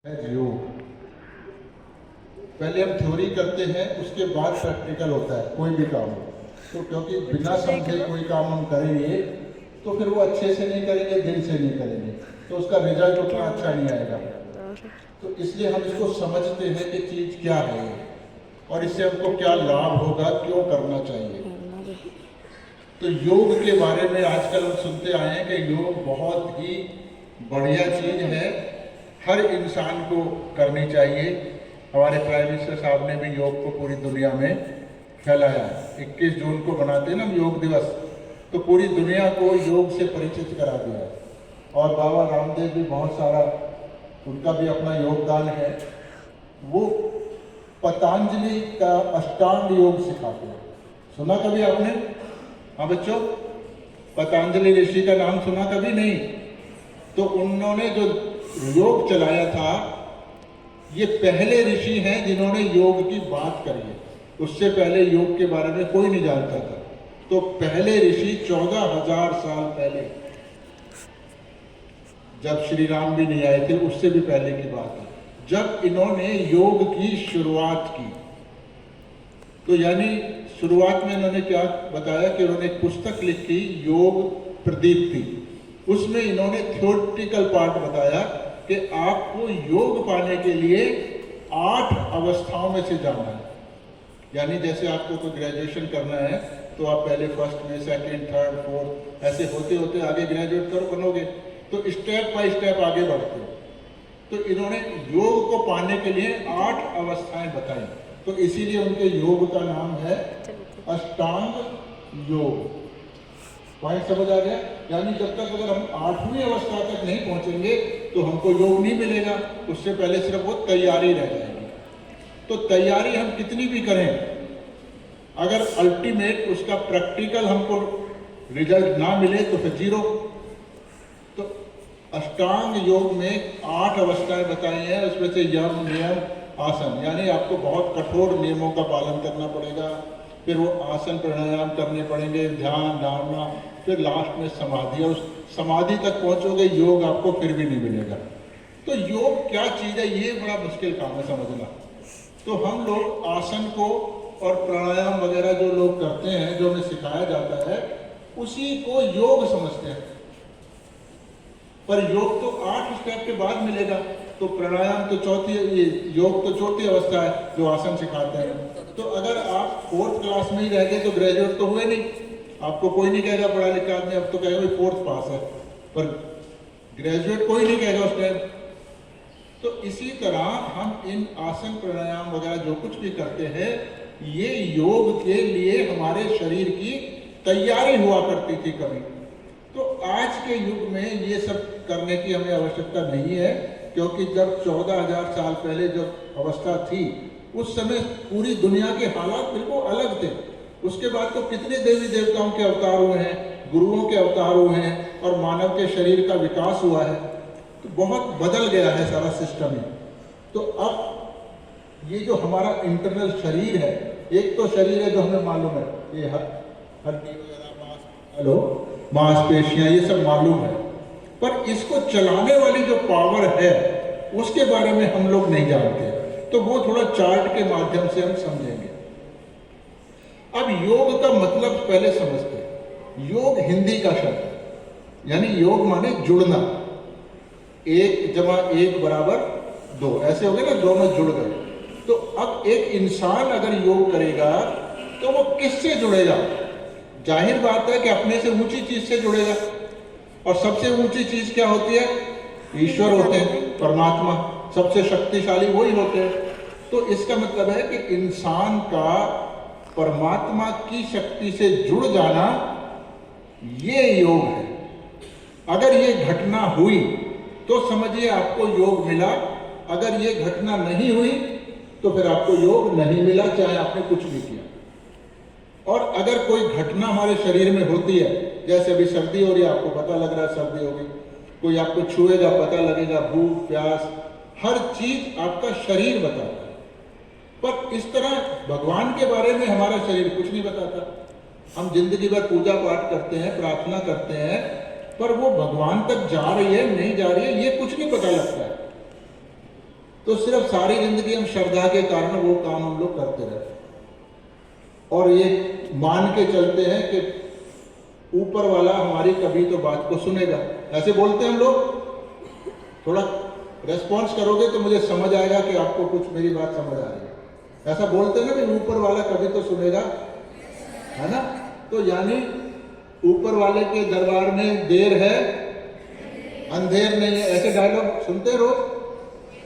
योग पहले हम थ्योरी करते हैं, उसके बाद प्रैक्टिकल होता है कोई भी काम हो। तो क्योंकि बिना समझे कोई काम हम करेंगे तो फिर वो अच्छे से नहीं करेंगे, दिल से नहीं करेंगे, तो उसका रिजल्ट उतना अच्छा नहीं आएगा। तो इसलिए हम इसको समझते हैं कि चीज़ क्या है और इससे हमको क्या लाभ होगा, क्यों करना चाहिए। तो योग के बारे में आजकल हम सुनते आए हैं कि योग बहुत ही बढ़िया चीज़ है, हर इंसान को करनी चाहिए। हमारे प्राइम मिनिस्टर साहब ने भी योग को पूरी दुनिया में फैलाया। 21 जून को मनाते हैं ना योग दिवस, तो पूरी दुनिया को योग से परिचित करा दिया। और बाबा रामदेव भी बहुत सारा, उनका भी अपना योगदान है। वो पतंजलि का अष्टांग योग सिखाते हैं, सुना कभी आपने? हाँ बच्चों, पतंजलि ऋषि का नाम सुना कभी नहीं? तो उन्होंने जो योग चलाया था, ये पहले ऋषि हैं जिन्होंने योग की बात करी है। उससे पहले योग के बारे में कोई नहीं जानता था। तो पहले ऋषि 14,000 साल पहले, जब श्री राम भी नहीं आए थे, उससे भी पहले की बात है, जब इन्होंने योग की शुरुआत की। तो यानी शुरुआत में इन्होंने क्या बताया कि उन्होंने एक पुस्तक लिखी, योग प्रदीप्ति। उसमें इन्होंने थ्योरेटिकल पार्ट बताया कि आपको योग पाने के लिए 8 अवस्थाओं में से जाना है। यानी जैसे आपको कोई ग्रेजुएशन करना है तो आप पहले फर्स्ट में, सेकंड, थर्ड, फोर्थ, ऐसे होते होते आगे ग्रेजुएट करो बनोगे, तो स्टेप बाय स्टेप आगे बढ़ते हो। तो इन्होंने योग को पाने के लिए 8 अवस्थाएं बताई। तो इसीलिए उनके योग का नाम है अष्टांग योग। पॉइंट समझ आ गया? यानी जब तक अगर हम 8वीं अवस्था तक नहीं पहुंचेंगे तो हमको योग नहीं मिलेगा। उससे पहले सिर्फ वो तैयारी रह जाएगी। तो तैयारी हम कितनी भी करें, अगर अल्टीमेट उसका प्रैक्टिकल हमको रिजल्ट ना मिले तो फिर जीरो। तो अष्टांग योग में 8 अवस्थाएं बताई हैं। उसमें से यम, नियम, आसन, यानी आपको बहुत कठोर नियमों का पालन करना पड़ेगा। फिर वो आसन प्राणायाम करने पड़ेंगे, ध्यान, धारणा, फिर लास्ट में समाधि। और उस समाधि तक पहुंचोगे, योग आपको फिर भी नहीं मिलेगा। तो योग क्या चीज़ है, ये बड़ा मुश्किल काम है समझना। तो हम लोग आसन को और प्राणायाम वगैरह जो लोग करते हैं, जो हमें सिखाया जाता है, उसी को योग समझते हैं। पर योग तो 8 स्टेप के बाद मिलेगा। तो प्राणायाम तो चौथी, ये योग तो चौथी अवस्था है जो आसन सिखाते हैं। तो अगर आप 4th क्लास में ही रह गए तो ग्रेजुएट तो हुए नहीं। आपको कोई नहीं कहेगा पढ़ा लिखा आदमी, अब तो कहेगा 4th पास है, पर ग्रेजुएट कोई नहीं कहेगा उस टाइम। तो इसी तरह हम इन आसन प्राणायाम वगैरह जो कुछ भी करते हैं, ये योग के लिए हमारे शरीर की तैयारी हुआ करती थी कभी। तो आज के युग में ये सब करने की हमें आवश्यकता नहीं है, क्योंकि जब 14,000 साल पहले जब अवस्था थी, उस समय पूरी दुनिया के हालात बिल्कुल अलग थे। उसके बाद तो कितने देवी देवताओं के अवतार हुए हैं, गुरुओं के अवतार हुए हैं, और मानव के शरीर का विकास हुआ है। तो बहुत बदल गया है सारा सिस्टम ही। तो अब ये जो हमारा इंटरनल शरीर है, एक तो शरीर है जो हमें मालूम है, ये हड्डी वगैरह, मांसपेशियां, ये सब मालूम है। पर इसको चलाने वाली जो पावर है, उसके बारे में हम लोग नहीं जानते। तो वो थोड़ा चार्ट के माध्यम से हम समझेंगे। अब योग का मतलब पहले समझते हैं। योग हिंदी का शब्द है, यानी योग माने जुड़ना। 1 + 1 = 2, ऐसे हो गए ना, दोनों जुड़ गए। तो अब एक इंसान अगर योग करेगा तो वो किससे जुड़ेगा? जाहिर बात है कि अपने से ऊंची चीज से जुड़ेगा। और सबसे ऊंची चीज क्या होती है? ईश्वर होते हैं, परमात्मा। सबसे शक्तिशाली वही होते हैं। तो इसका मतलब है कि इंसान का परमात्मा की शक्ति से जुड़ जाना, ये योग है। अगर ये घटना हुई तो समझिए आपको योग मिला। अगर ये घटना नहीं हुई तो फिर आपको योग नहीं मिला, चाहे आपने कुछ भी किया। और अगर कोई घटना हमारे शरीर में होती है, जैसे अभी सर्दी हो रही है, आपको पता लग रहा है सर्दी होगी, कोई आपको छुएगा पता लगेगा, भूख प्यास हर चीज आपका शरीर बताता है। पर इस तरह भगवान के बारे में हमारा शरीर कुछ नहीं बताता। हम जिंदगी भर पूजा पाठ करते हैं, प्रार्थना करते हैं, पर वो भगवान तक जा रही है नहीं जा रही है, ये कुछ नहीं पता लगता है। तो सिर्फ सारी जिंदगी हम श्रद्धा के कारण वो काम हम लोग करते रहते हैं और ये मान के चलते हैं कि ऊपर वाला हमारी कभी तो बात को सुनेगा। ऐसे बोलते हैं हम लोग। थोड़ा रेस्पॉन्स करोगे तो मुझे समझ आएगा कि आपको कुछ मेरी बात समझ आ रही है। ऐसा बोलते हैं ना कि ऊपर वाला कभी तो सुनेगा, है ना। तो यानी ऊपर वाले के दरबार में देर है अंधेर नहीं है, ऐसे डायलॉग सुनते हैं रोज।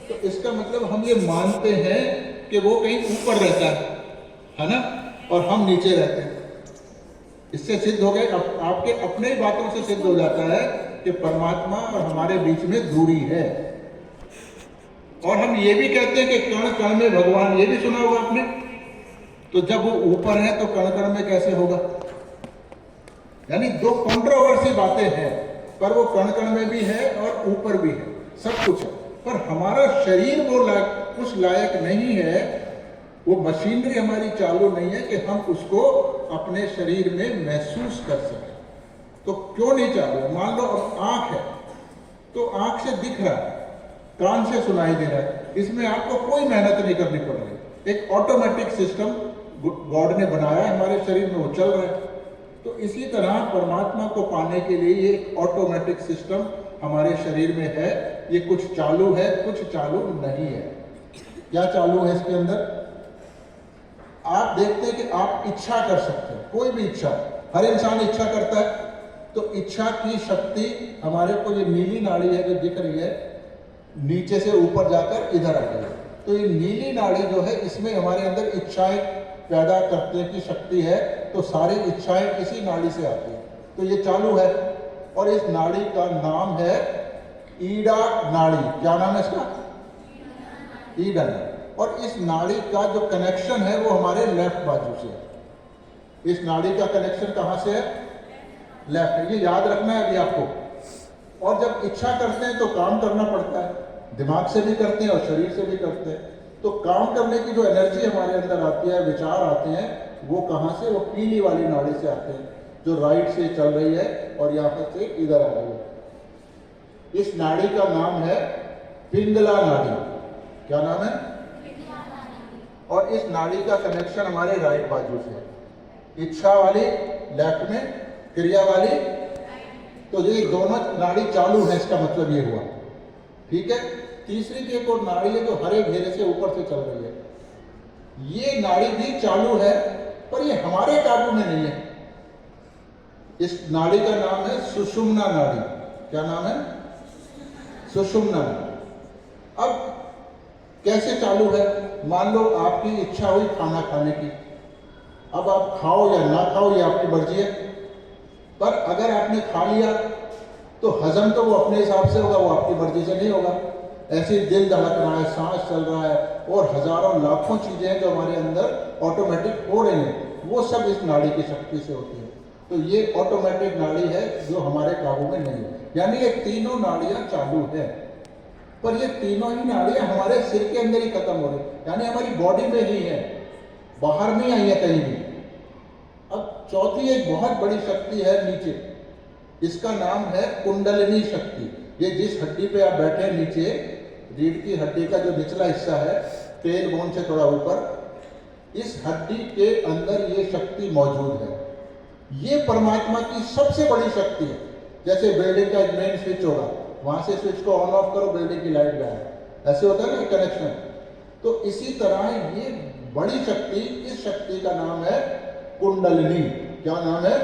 तो इसका मतलब हम ये मानते हैं कि वो कहीं ऊपर रहता है ना, और हम नीचे रहते हैं। इससे सिद्ध हो गए, आपके अपने ही बातों से सिद्ध हो जाता है कि परमात्मा और हमारे बीच में दूरी है। और हम ये भी कहते हैं कि कण कण में भगवान, ये भी सुना होगा आपने। तो जब वो ऊपर है तो कण कण में कैसे होगा? यानी दो कंट्रोवर्सी बातें हैं, पर वो कण कण में भी है और ऊपर भी है, सब कुछ है। पर हमारा शरीर वो उस लायक नहीं है, वो मशीनरी हमारी चालू नहीं है कि हम उसको अपने शरीर में महसूस कर सकें। तो क्यों नहीं चालू है? मान लो अब आंख है तो आंख से दिख रहा है, कान से सुनाई दे रहा है, इसमें आपको कोई मेहनत नहीं करनी पड़ रही। एक ऑटोमेटिक सिस्टम गॉड ने बनाया है हमारे शरीर में, वो चल रहा है। तो इसी तरह परमात्मा को पाने के लिए ये एक ऑटोमेटिक सिस्टम हमारे शरीर में है। ये कुछ चालू है, कुछ चालू नहीं है। क्या चालू है इसके अंदर? आप देखते हैं कि आप इच्छा कर सकते हैं, कोई भी इच्छा, हर इंसान इच्छा करता है। तो इच्छा की शक्ति हमारे को, ये नीली नाड़ी है जो दिख रही है, नीचे से ऊपर जाकर इधर आ गई है। तो ये नीली नाड़ी जो है, इसमें हमारे अंदर इच्छाएं पैदा करने की शक्ति है। तो सारी इच्छाएं इसी नाड़ी से आती है। तो ये चालू है। और इस नाड़ी का नाम है ईडा नाड़ी। क्या नाम है इसका? ईडा नाड़ी। और इस नाड़ी का जो कनेक्शन है वो हमारे लेफ्ट बाजू से है। इस नाड़ी का कनेक्शन कहाँ से है? लेफ्ट है। ये याद रखना है अभी आपको। और जब इच्छा करते हैं तो काम करना पड़ता है, दिमाग से भी करते हैं और शरीर से भी करते हैं। तो काम करने की जो एनर्जी हमारे अंदर आती है, विचार आते हैं, वो कहाँ से? वो पीली वाली नाड़ी से आते हैं, जो राइट से चल रही है और यहाँ से इधर आ रही है। इस नाड़ी का नाम है पिंगला नाड़ी। क्या नाम है? और इस नाड़ी का कनेक्शन हमारे राइट बाजू से है। इच्छा वाली लेफ्ट में, क्रिया वाली। तो ये दोनों नाड़ी चालू है, इसका मतलब ये हुआ। ठीक है। तीसरी की एक और नाड़ी है जो हरे घेरे से ऊपर से चल रही है। ये नाड़ी भी चालू है, पर ये हमारे काबू में नहीं है। इस नाड़ी का नाम है सुषुम्ना नाड़ी। क्या नाम है? सुषुम्ना नाड़ी। अब कैसे चालू है? मान लो आपकी इच्छा हुई खाना खाने की। अब आप खाओ या ना खाओ, ये आपकी मर्जी है। पर अगर आपने खा लिया तो हजम तो वो अपने हिसाब से होगा, वो आपकी मर्जी से नहीं होगा। ऐसे दिल धड़क रहा है, सांस चल रहा है, और हजारों लाखों चीजें हैं जो हमारे अंदर ऑटोमेटिक हो रही हैं, वो सब इस नाड़ी की शक्ति से होती है। तो ये ऑटोमेटिक नाड़ी है जो हमारे काबू में नहीं है। यानी ये तीनों नाड़ियां चालू है, पर ये तीनों ही नाड़ियां हमारे सिर के अंदर ही खत्म हो रही, यानी हमारी बॉडी में ही है, बाहर नहीं आई है कहीं भी। अब चौथी एक बहुत बड़ी शक्ति है नीचे, इसका नाम है कुंडलिनी शक्ति। ये जिस हड्डी पे आप बैठे हैं नीचे, रीढ़ की हड्डी का जो निचला हिस्सा है, टेल बोन से थोड़ा ऊपर, इस हड्डी के अंदर ये शक्ति मौजूद है। ये परमात्मा की सबसे बड़ी शक्ति है। जैसे बिल्डिंग का एक मेन स्विच होगा, वहां से स्विच को ऑन ऑफ करो, बिल्डिंग की लाइट जाए, ऐसे होता है ना कनेक्शन। तो इसी तरह ये बड़ी शक्ति, इस शक्ति का नाम है कुंडलिनी। क्या नाम है?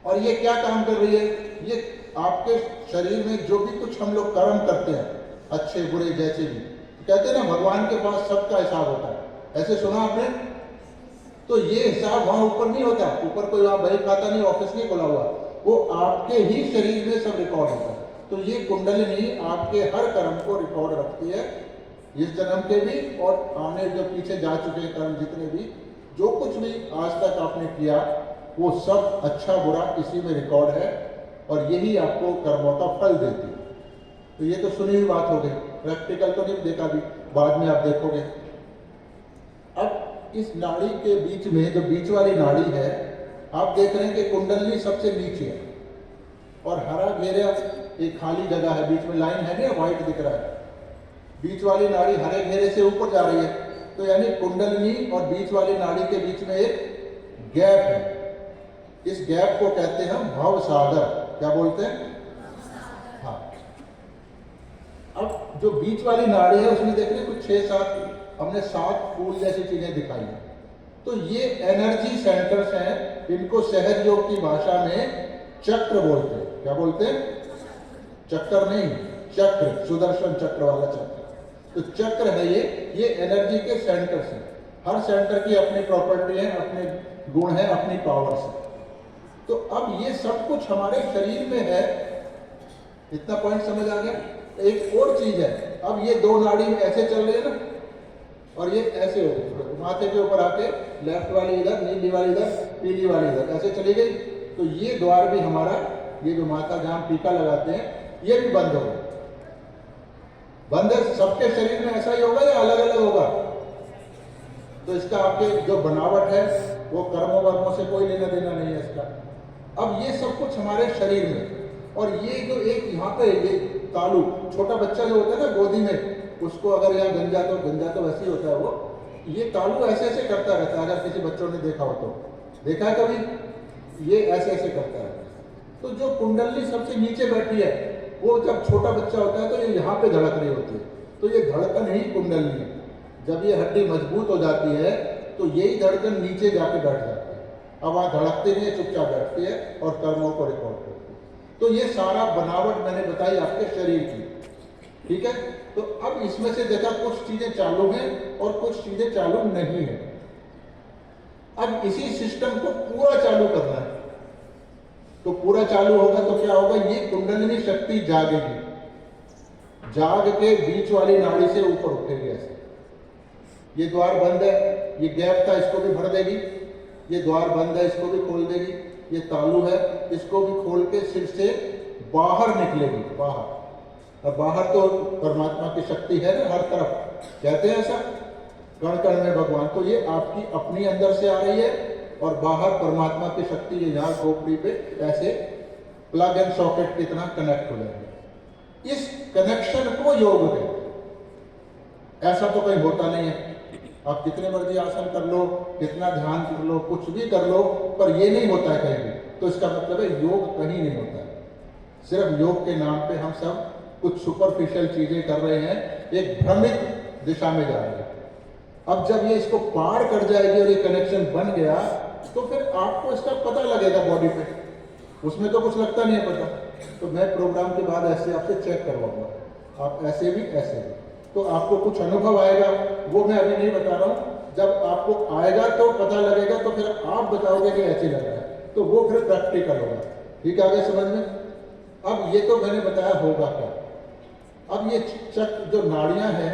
और ये क्या काम कर रही है? ये आपके शरीर में जो भी कुछ हम लोग कर्म करते हैं, अच्छे बुरे जैसे भी, कहते हैं ना भगवान के पास सबका हिसाब होता है, ऐसे सुना आपने? तो ये हिसाब वहां ऊपर नहीं होता, ऊपर कोई वहां बही खाता नहीं, ऑफिस नहीं खोला हुआ, वो आपके ही शरीर में सब रिकॉर्ड होता है। तो ये कुंडलिनी आपके हर कर्म को रिकॉर्ड रखती है, इस जन्म के भी और आने जो पीछे जा चुके कर्म जितने भी, जो कुछ भी आज तक आपने किया, वो सब अच्छा बुरा इसी में रिकॉर्ड है, और यही आपको कर्मों का फल देती है। तो ये तो सुनी हुई बात हो गई, प्रैक्टिकल तो नहीं देखा भी, बाद में आप देखोगे। अब इस नाड़ी के बीच में जो बीच वाली नाड़ी है, आप देख रहे हैं कि कुंडलिनी सबसे नीचे है, और हरा घेरा एक खाली जगह है, बीच में लाइन है ना, व्हाइट दिख रहा है, बीच वाली नाड़ी हरे घेरे से ऊपर जा रही है, तो यानी कुंडलिनी और बीच वाली नाड़ी के बीच में एक गैप है। इस गैप को कहते हैं हम भव सागर। क्या बोलते हैं? हाँ। अब जो बीच वाली नाड़ी है उसमें देखिए कुछ 6-7 हमने 7 फूल जैसी चीजें दिखाई हैं। तो ये एनर्जी सेंटर्स हैं, इनको सहज योग की भाषा में चक्र बोलते हैं। क्या बोलते हैं? चक्कर नहीं, चक्र, सुदर्शन चक्र वाला चक्र। तो चक्र है ये एनर्जी के सेंटर्स हैं। हर सेंटर की अपनी प्रॉपर्टी है, अपने गुण है, अपनी पावर्स है। तो अब ये सब कुछ हमारे शरीर में है। इतना पॉइंट समझ आ गया? एक और चीज है, अब ये 2 नाड़ी ऐसे चल रही है ना, और ये ऐसे हो गई, माथे के ऊपर आके लेफ्ट वाली इधर, नीली वाली इधर, पीली वाली इधर, ऐसे चली गई। तो ये द्वार भी हमारा, ये जो माता जहां टीका लगाते हैं, ये भी बंद हो गया। बंद है। सबके शरीर में ऐसा ही होगा या अलग अलग होगा? तो इसका आपके जो बनावट है वो कर्मों वर्मों से कोई लेना देना नहीं है इसका। अब ये सब कुछ हमारे शरीर में, और ये जो एक यहाँ पे ये तालु, छोटा बच्चा जो होता है ना गोदी में, उसको अगर यहाँ गंजा तो वैसे ही होता है वो, ये तालु ऐसे ऐसे करता रहता है। अगर किसी बच्चों ने देखा हो तो देखा है कभी? ये ऐसे ऐसे करता रहता है। तो जो कुंडली सबसे नीचे बैठी है, वो जब छोटा बच्चा होता है तो ये यहाँ पे धड़क रही होती है। तो ये धड़कन ही कुंडली है। जब ये हड्डी मजबूत हो जाती है तो यही धड़कन नीचे जाके बैठ जाती है। अब वहाँ धड़कती नहीं है, चुपचाप बैठती है और कर्मों को रिकॉर्ड करती है। तो ये सारा बनावट मैंने बताई आपके शरीर की, ठीक है। तो अब इसमें से देखा कुछ चीजें चालू हैं और कुछ चीजें चालू नहीं है। अब इसी सिस्टम को पूरा चालू करना है। तो पूरा चालू होगा तो क्या होगा? ये कुंडलिनी शक्ति जागेगी, जाग के बीच वाली नाड़ी से ऊपर उठेगी ऐसे। ये द्वार बंद है, ये गैप था, इसको भी भर देगी। ये द्वार बंद है, इसको भी खोल देगी। ये तालू है, इसको भी खोल के सिर से बाहर निकलेगी, बाहर। अब बाहर तो परमात्मा की शक्ति है ना हर तरफ, कहते हैं ऐसा, कण कण में भगवान। तो ये आपकी अपनी अंदर से आ रही है और बाहर परमात्मा की शक्ति ये यहाँ खोपड़ी पे ऐसे प्लग एंड सॉकेट की तरह कनेक्ट हो जाएगी। इस कनेक्शन को योग है। ऐसा तो कहीं होता नहीं है। आप कितने मर्जी आसन कर लो, कितना ध्यान कर लो, कुछ भी कर लो, पर ये नहीं होता है कहीं भी। तो इसका मतलब है योग कहीं नहीं होता है। सिर्फ योग के नाम पे हम सब कुछ सुपरफिशियल चीजें कर रहे हैं, एक भ्रमित दिशा में जा रहे हैं। अब जब ये इसको पार कर जाएगी और ये कनेक्शन बन गया तो फिर आपको इसका पता लगेगा बॉडी पे। उसमें तो कुछ लगता नहीं है पता। तो मैं प्रोग्राम के बाद ऐसे आपसे चेक करवाऊंगा, आप ऐसे भी ऐसे भी, तो आपको कुछ अनुभव आएगा। वो मैं अभी नहीं बता रहा हूँ। जब आपको आएगा तो पता लगेगा, तो फिर आप बताओगे कि ऐसे लग रहा है, तो वो फिर प्रैक्टिकल होगा। ठीक है, आगे समझ में? अब ये तो मैंने बताया होगा क्या। अब ये चक्र जो नाड़ियां हैं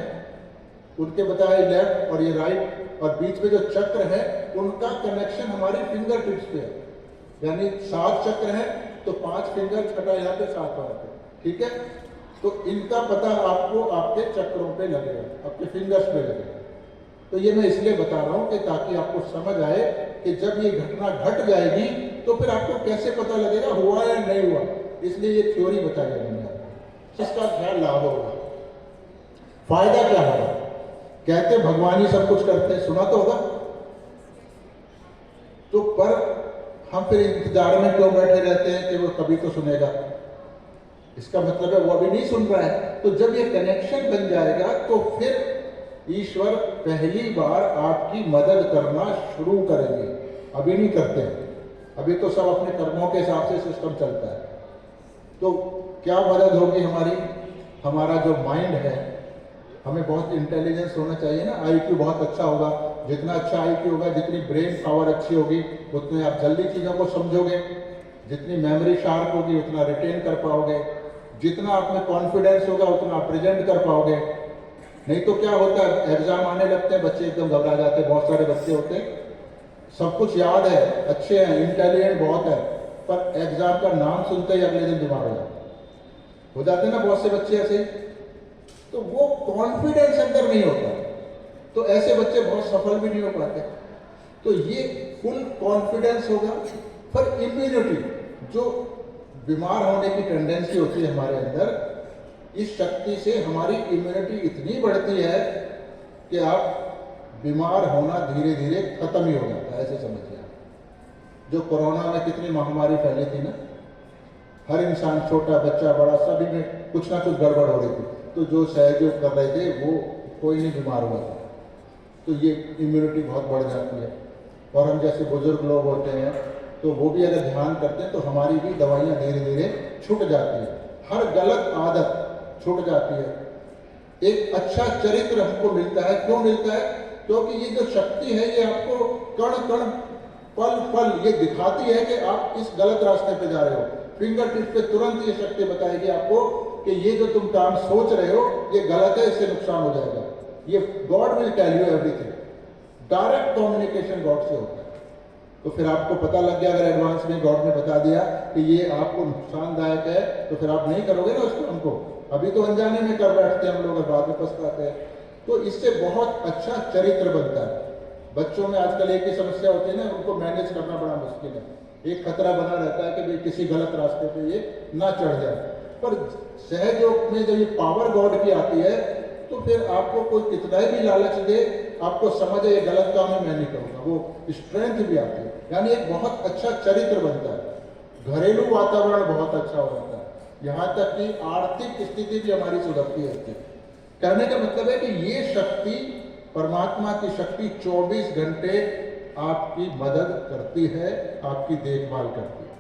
उनके बताया लेफ्ट और ये राइट, और बीच में जो चक्र है उनका कनेक्शन हमारे फिंगर टिप्स पे है। यानी 7 चक्र हैं तो 5 फिंगर, छठा यहाँ पे, 7 वहां पे, ठीक है। तो इनका पता आपको आपके चक्रों पे लगेगा, आपके फिंगर्स पे लगेगा। तो ये मैं इसलिए बता रहा हूँ कि ताकि आपको समझ आए कि जब ये घटना घट जाएगी तो फिर आपको कैसे पता लगेगा हुआ या नहीं हुआ। इसलिए ये थ्योरी बताई है मैंने आपको। इसका क्या लाभ होगा, फायदा क्या होगा? कहते भगवान ही सब कुछ करते हैं, सुना तो होगा। तो पर हम फिर इंतजार में क्यों बैठे रहते हैं कि वो कभी तो सुनेगा। इसका मतलब है वो अभी नहीं सुन रहा है। तो जब ये कनेक्शन बन जाएगा तो फिर ईश्वर पहली बार आपकी मदद करना शुरू करेंगे। अभी नहीं करते, अभी तो सब अपने कर्मों के हिसाब से सिस्टम चलता है। तो क्या मदद होगी हमारी? हमारा जो माइंड है, हमें बहुत इंटेलिजेंस होना चाहिए ना। आईक्यू बहुत अच्छा होगा। जितना अच्छा आईक्यू होगा, जितनी ब्रेन पावर अच्छी होगी, उतने आप जल्दी चीज़ों को समझोगे। जितनी मेमोरी शार्प होगी उतना रिटेन कर पाओगे। जितना आप में कॉन्फिडेंस होगा उतना आप प्रेजेंट कर पाओगे। नहीं तो क्या होता है, एग्जाम आने लगते हैं, बच्चे एकदम घबरा जाते हैं। बहुत सारे बच्चे होते हैं, सब कुछ याद है, अच्छे हैं, इंटेलिजेंट बहुत है, पर एग्जाम का नाम सुनते ही अगले दिन बीमार हो जाते हैं ना बहुत से बच्चे ऐसे। तो वो कॉन्फिडेंस अंदर नहीं होता, तो ऐसे बच्चे बहुत सफल भी नहीं हो पाते। तो ये फुल कॉन्फिडेंस होगा। फिर इम्यूनिटी, जो बीमार होने की टेंडेंसी होती है हमारे अंदर, इस शक्ति से हमारी इम्यूनिटी इतनी बढ़ती है कि आप बीमार होना धीरे धीरे खत्म ही हो जाता है, ऐसे समझिए आप। जो कोरोना में कितनी महामारी फैली थी ना, हर इंसान, छोटा बच्चा बड़ा, सभी में कुछ ना कुछ गड़बड़ हो रही थी, तो जो सहयोग कर रहे थे वो कोई नहीं बीमार हुआ था। तो ये इम्यूनिटी बहुत बढ़ जाती है। और हम जैसे बुजुर्ग लोग होते हैं तो वो भी अगर ध्यान करते हैं तो हमारी भी दवाइयाँ धीरे धीरे छूट जाती है, हर गलत आदत छूट जाती है। एक अच्छा चरित्र हमको मिलता है। क्यों मिलता है? क्योंकि ये जो शक्ति है ये आपको कण कण पल पल ये दिखाती है कि आप इस गलत रास्ते पे जा रहे हो। फिंगर टिप पे तुरंत ये शक्ति बताएगी आपको कि ये जो तुम काम सोच रहे हो ये गलत है, इससे नुकसान हो जाएगा। ये God will tell you everything. Direct communication God से होता है। तो फिर आपको पता लग गया, अगर एडवांस में गॉड ने बता दिया कि ये आपको नुकसानदायक है तो फिर आप नहीं करोगे ना उसको। हमको अभी तो अनजाने में कर बैठते हैं हम लोग और बाद में पछताते हैं। तो इससे बहुत अच्छा चरित्र बनता है। बच्चों में आजकल एक ही समस्या होती है ना, उनको मैनेज करना बड़ा मुश्किल है। एक खतरा बना रहता है कि भाई किसी गलत रास्ते पे ये ना चढ़ जाए। पर सहयोग में जब ये पावर गॉड की आती है तो फिर आपको कोई कितना भी लालच दे, आपको समझ है ये गलत काम है, मैं नहीं करूँगा, वो स्ट्रेंथ भी आती है। यानी एक बहुत अच्छा चरित्र बनता है। घरेलू वातावरण बहुत अच्छा हो जाता है, यहाँ तक कि आर्थिक स्थिति भी हमारी सुधरती है। कहने का मतलब है कि ये शक्ति, परमात्मा की शक्ति 24 घंटे आपकी मदद करती है, आपकी देखभाल करती है।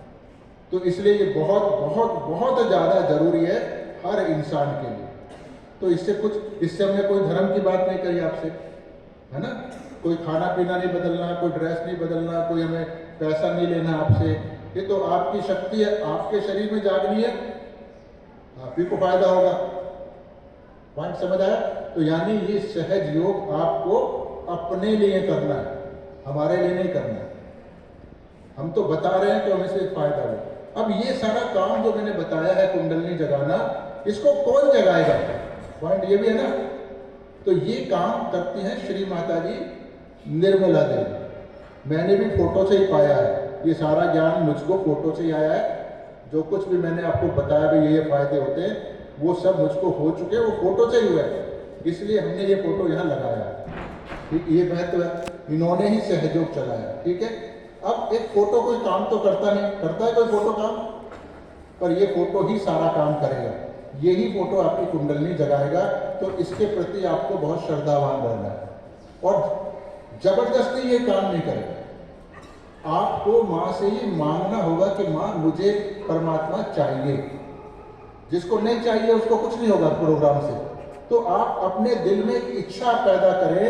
तो इसलिए ये बहुत बहुत बहुत ज़्यादा जरूरी है हर इंसान के लिए। तो इससे हमने कोई धर्म की बात नहीं करी आपसे, है ना। कोई खाना पीना नहीं बदलना, कोई ड्रेस नहीं बदलना, कोई हमें पैसा नहीं लेना आपसे। ये तो आपकी शक्ति है, आपके शरीर में जागनी है, आप ही को फायदा होगा। पॉइंट समझ आया? तो यानी ये सहज योग आपको अपने लिए करना है, हमारे लिए नहीं करना है। हम तो बता रहे हैं कि हमें से फायदा हो। अब ये सारा काम जो मैंने बताया है कुंडलनी जगाना, इसको कौन जगाएगा? पॉइंट ये भी है ना। तो ये काम करती हैं श्री माता जी निर्मला देवी। मैंने भी फोटो से ही पाया है, ये सारा ज्ञान मुझको फोटो से ही आया है। जो कुछ भी मैंने आपको बताया भी ये फायदे होते हैं वो सब मुझको हो चुके, वो फोटो से ही हुआ है, इसलिए हमने ये फोटो यहाँ लगाया। ठीक, ये महत्व है, इन्होंने ही सहयोग चलाया। ठीक है। अब एक फोटो कोई काम तो करता नहीं, करता है कोई फोटो काम? पर ये फोटो ही सारा काम करेगा, यही फोटो आपकी कुंडलनी जगाएगा। तो इसके प्रति आपको बहुत श्रद्धावान रहना है और जबरदस्ती ये काम नहीं करेगा। आपको माँ से ही मांगना होगा कि माँ मुझे परमात्मा चाहिए। जिसको नहीं चाहिए उसको कुछ नहीं होगा प्रोग्राम से। तो आप अपने दिल में एक इच्छा पैदा करें,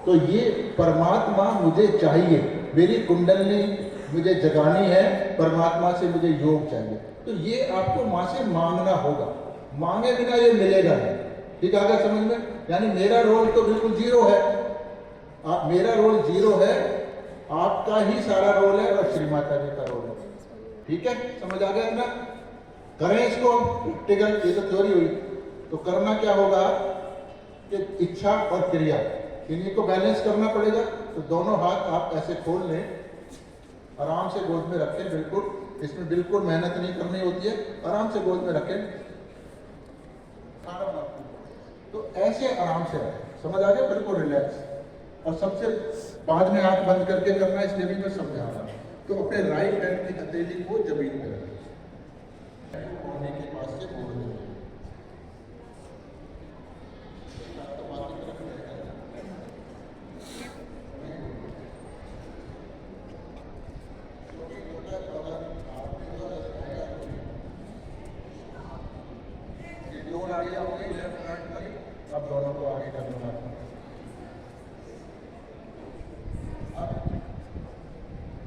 तो ये परमात्मा मुझे चाहिए, मेरी कुंडलनी मुझे जगानी है, परमात्मा से मुझे योग चाहिए। तो ये आपको माँ से मांगना होगा, मांगे बिना ये मिलेगा नहीं। ठीक है, अगर समझ में? यानी मेरा रोल तो बिल्कुल जीरो है, मेरा रोल जीरो है, आपका ही सारा रोल है और श्री माता जी का रोल है। ठीक है, समझ आ गया ना? करें इसको प्रैक्टिकल, ये तो थ्योरी हुई। तो करना क्या होगा कि इच्छा और क्रिया इन्हीं को बैलेंस करना पड़ेगा। तो दोनों हाथ आप ऐसे खोल लें, आराम से गोद में रखें, बिल्कुल इसमें बिल्कुल मेहनत नहीं करनी होती है, आराम से गोद में रखें। तो ऐसे आराम से रखें, समझ आ गया? बिल्कुल रिलैक्स। और सबसे बाद में आंख बंद करके करना, इसलिए भी मैं समझा रहा हूँ। तो अपने राइट हैंड की हथेली को जमीन पे रखें, कोने के पास से गोद में। अब दोनों को आगे करना।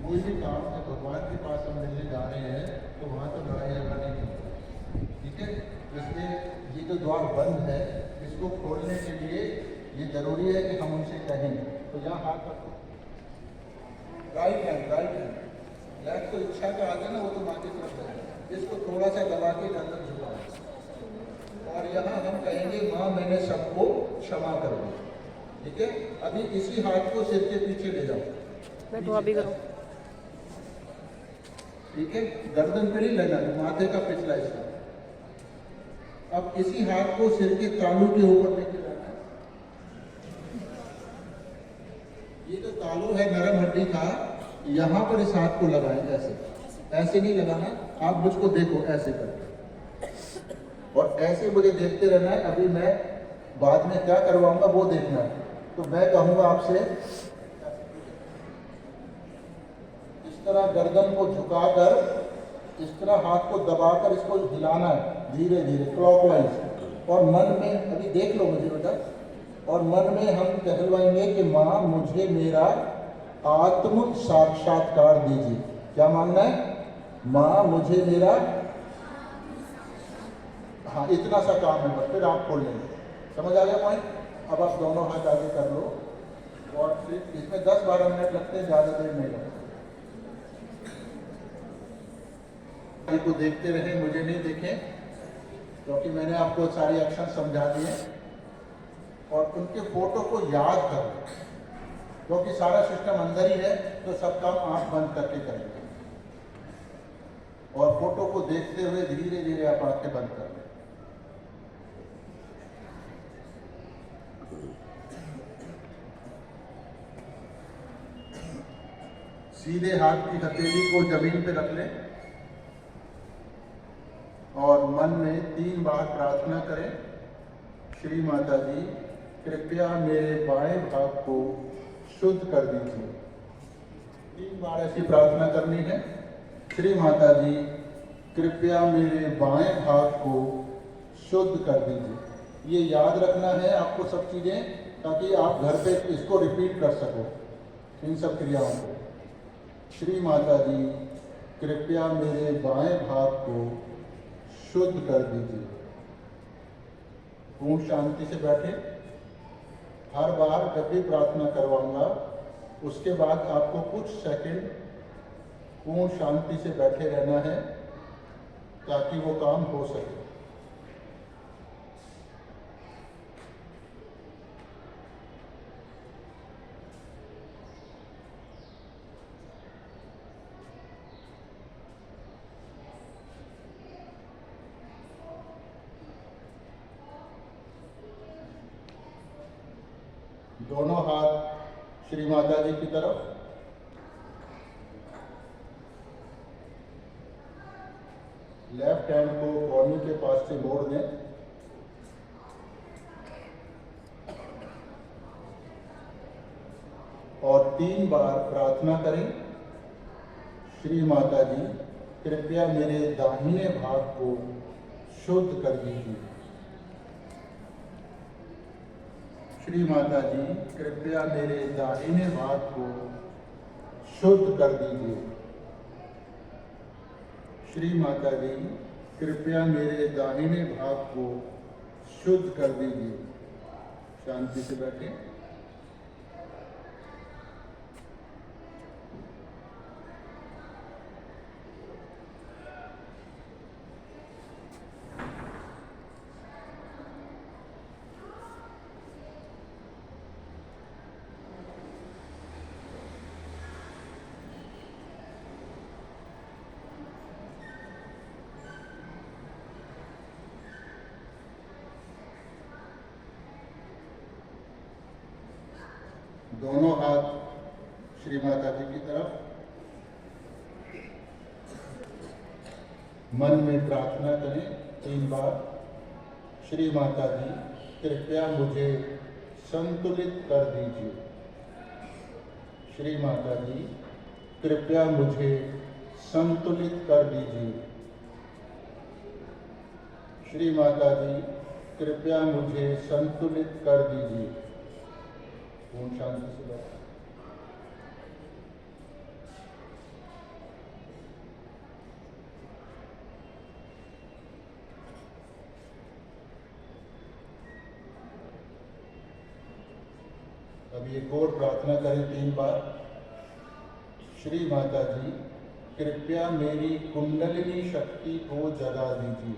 कोई भी काम है भगवान के पास हम मिलने जा रहे हैं तो वहाँ तो लड़ाई झगड़ा नहीं होती। ठीक है, इसलिए ये जो द्वार बंद है इसको खोलने के लिए ये जरूरी है कि हम उनसे कहें। तो यहाँ हाथ रखो, राइट हैंड लेफ्ट को इच्छा का हाथ है ना, वो तो माँ की तरफ है, इसको थोड़ा सा दबा के अंदर झुका और यहाँ हम कहेंगे माँ मैंने सबको क्षमा कर दी। ठीक है, अभी इसी हाथ को सिर के पीछे ले जाओ, मैं तो अभी करूँ। ठीक है, गर्दन पे नहीं लेना, माथे का पिछला हिस्सा। अब इसी हाथ को सिर के तालू के ऊपर लेके जाना है। ये जो तालू है नरम हड्डी का, यहाँ पर इस हाथ को लगाएं, ऐसे ऐसे नहीं लगाना, आप मुझको देखो ऐसे करके, और ऐसे मुझे देखते रहना है। अभी मैं बाद में क्या करवाऊंगा वो देखना है। तो मैं कहूँगा आपसे इस तरह गर्दन को झुकाकर, इस तरह हाथ को दबाकर इसको हिलाना है धीरे धीरे क्लॉकवाइज। और मन में, अभी देख लो मुझे बेटा, और मन में हम कहलवाएंगे कि माँ मुझे मेरा आत्म साक्षात्कार दीजिए। क्या मानना है? माँ मुझे मेरा, हाँ इतना सा काम है बस, फिर आप खोल लेंगे। समझ आ गया पॉइंट? अब आप दोनों हाथ आगे कर लो, और फिर इसमें 10-12 मिनट लगते हैं, ज़्यादा देर नहीं लगता। को देखते रहे, मुझे नहीं देखें, क्योंकि मैंने आपको सारे एक्शन समझा दिए। और उनके फोटो को याद करो, क्योंकि सारा सिस्टम अंदर ही है, तो सब काम आंख बंद करके करेंगे। और फोटो को देखते हुए धीरे धीरे आप आंखें बंद कर लें। सीधे हाथ की हथेली को जमीन पे रख लें और मन में 3 बार प्रार्थना करें, श्री माता जी कृपया मेरे बाएं भाग को शुद्ध कर दीजिए। 3 बार ऐसी प्रार्थना करनी है। श्री माता जी कृपया मेरे बाएं भाग को शुद्ध कर दीजिए। ये याद रखना है आपको सब चीज़ें, ताकि आप घर पे इसको रिपीट कर सको, इन सब क्रियाओं को। श्री माता जी कृपया मेरे बाएं भाग को शुद्ध कर दीजिए। पूर्ण शांति से बैठे। हर बार जब भी प्रार्थना करवाऊंगा उसके बाद आपको कुछ सेकंड पूर्ण शांति से बैठे रहना है, ताकि वो काम हो सके। दोनों हाथ श्री माता जी की तरफ, लेफ्ट हैंड को कोहनी के पास से मोड़ दें और 3 बार प्रार्थना करें, श्री माता जी कृपया मेरे दाहिने भाग को शुद्ध कर दीजिए। श्री माता जी कृपया मेरे दाहिने भाग को शुद्ध कर दीजिए। श्री माता जी कृपया मेरे दाहिने भाग को शुद्ध कर दीजिए। शांति से बैठे। दोनों हाथ श्री माता जी की तरफ, मन में प्रार्थना करें 3 बार, श्री माता जी कृपया मुझे संतुलित कर दीजिए। श्री माता जी कृपया मुझे संतुलित कर दीजिए। श्री माता जी कृपया मुझे संतुलित कर दीजिए। पूर्ण शांति से बैठे। अब एक और प्रार्थना करें 3 बार। श्री माता जी कृपया मेरी कुंडलिनी शक्ति को जगा दीजिए।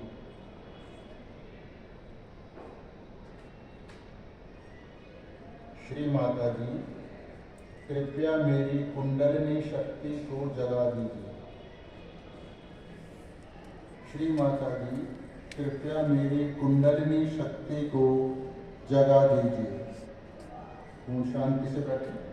श्री माता जी कृपया मेरी कुंडलिनी शक्ति को जगा दीजिए। श्री माता जी कृपया मेरी कुंडलिनी शक्ति को जगा दीजिए। शांति से बैठे।